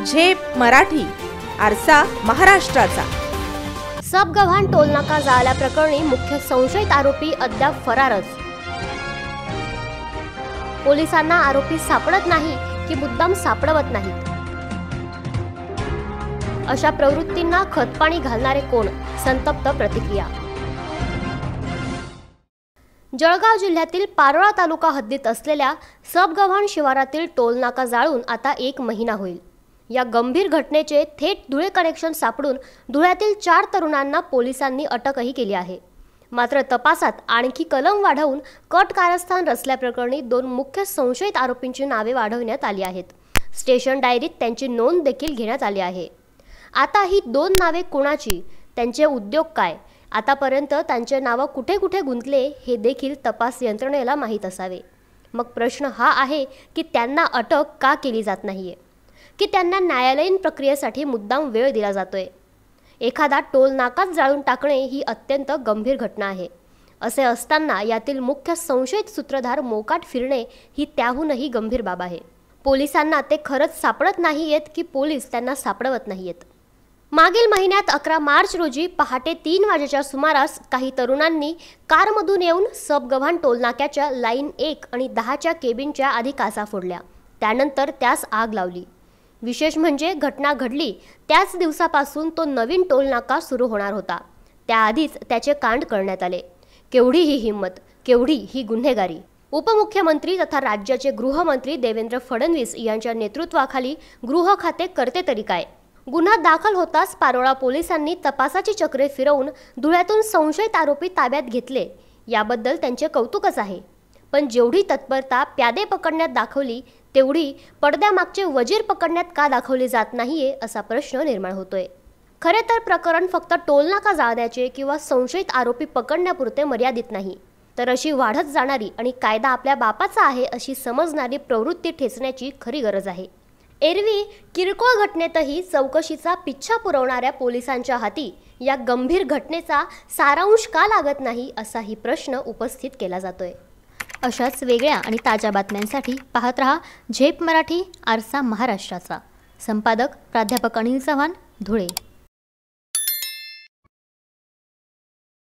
झेप मराठी, आरसा महाराष्ट्राचा। सबगव्हाण टोलनाका जाळल्याप्रकरणी मुख्य संशयित आरोपी अद्याप फरारच। पोलिसांना आरोपी सापडत नाही की मुद्दाम सापडवत नाहीत। अशा प्रवृत्तींना खतपाणी घालणारे कोण? संतप्त प्रतिक्रिया। जळगाव जिल्ह्यातील पारोळा तालुका हद्दीत असलेल्या सबगव्हाण शिवारातील टोलनाका जाळून आता 1 महिना होईल। या गंभीर घटनेचे थेट धुळे कनेक्शन सापडून धुळ्यातील 4 तरुणांना पोलिसांनी अटकही केली आहे। मात्र तपासात आणखी कलम वाढवून कट कारस्थान रचल्याप्रकरणी 2 मुख्य संशयित आरोपींची नावे वाढवण्यात आली आहेत। स्टेशन डायरीत त्यांची नोंद देखील घेण्यात आली आहे। आता ही 2 नावे कोणाची, त्यांचे उद्योग काय, आतापर्यंत त्यांचे नाव कुठे कुठे गुंतले हे देखील तपास यंत्रणेला माहीत असावे। मग प्रश्न हा आहे की त्यांना अटक का केली जात नाहीये, की त्यांना न्यायालयीन प्रक्रियेसाठी मुद्दाम वेळ दिला जातोय। एखादा टोल नाकाच जाळून टाकणे ही अत्यंत गंभीर घटना आहे। असे असताना यातील मुख्य संशयित सूत्रधार मोकाट फिरणे ही त्याहूनही गंभीर बाब आहे। पोलिसांना ते खरंच सापडत नाहीयेत की पोलीस त्यांना सापडवत नाहीयेत। मागील महिन्यात 11 मार्च रोजी पहाटे 3 वाजेच्या सुमारास काही तरुणांनी कारमधून येऊन सबगव्हाण टोलनाक्याच्या लाईन 1 आणि 10च्या केबिनच्या आधी काचा फोडल्या। त्यानंतर त्यास आग लावली। विशेष म्हणजे घटना घडली त्याच दिवसापासून तो नवीन टोलनाका सुरू होणार होता। त्याआधीच त्याचे कांड करण्यात आले। केवढी ही हिंमत, केवढी ही गुन्हेगारी। उपमुख्यमंत्री तथा राज्याचे गृहमंत्री देवेंद्र फडणवीस यांच्या नेतृत्वाखाली गृह खाते करते तरी काय? गुन्हा दाखल होताच पारोळा पोलिसांनी तपासाची चक्रे फिरवून धुळ्यातून संशयित आरोपी ताब्यात घेतले, याबद्दल त्यांचे कौतुकच आहे। पण जेवढी तत्परता प्यादे पकडण्यात दाखवली तेवढी पडद्यामागचे वजीर पकडण्यात का दाखवली जात नाहीये असा प्रश्न निर्माण होतोय। खरे तर प्रकरण फक्त टोलनाका जाळण्याचे किंवा संशयित आरोपी पकडण्यापुरते मर्यादित नाही, तर अशी वाढत जाणारी आणि कायदा आपल्या बापाचा आहे अशी समजणारी प्रवृत्ती ठेचण्याची खरी गरज आहे। एरवी किरकोळ घटनेतही चौकशीचा पिच्छा पुरवणाऱ्या पोलिसांच्या हाती या गंभीर घटनेचा सारांश का लागत नाही असाही प्रश्न उपस्थित केला जातोय। अशाच वेगळ्या आणि ताज्या बातम्यांसाठी पाहत रहा झेप मराठी, आरसा महाराष्ट्राचा। संपादक प्राध्यापक अनिल चव्हाण, धुळे।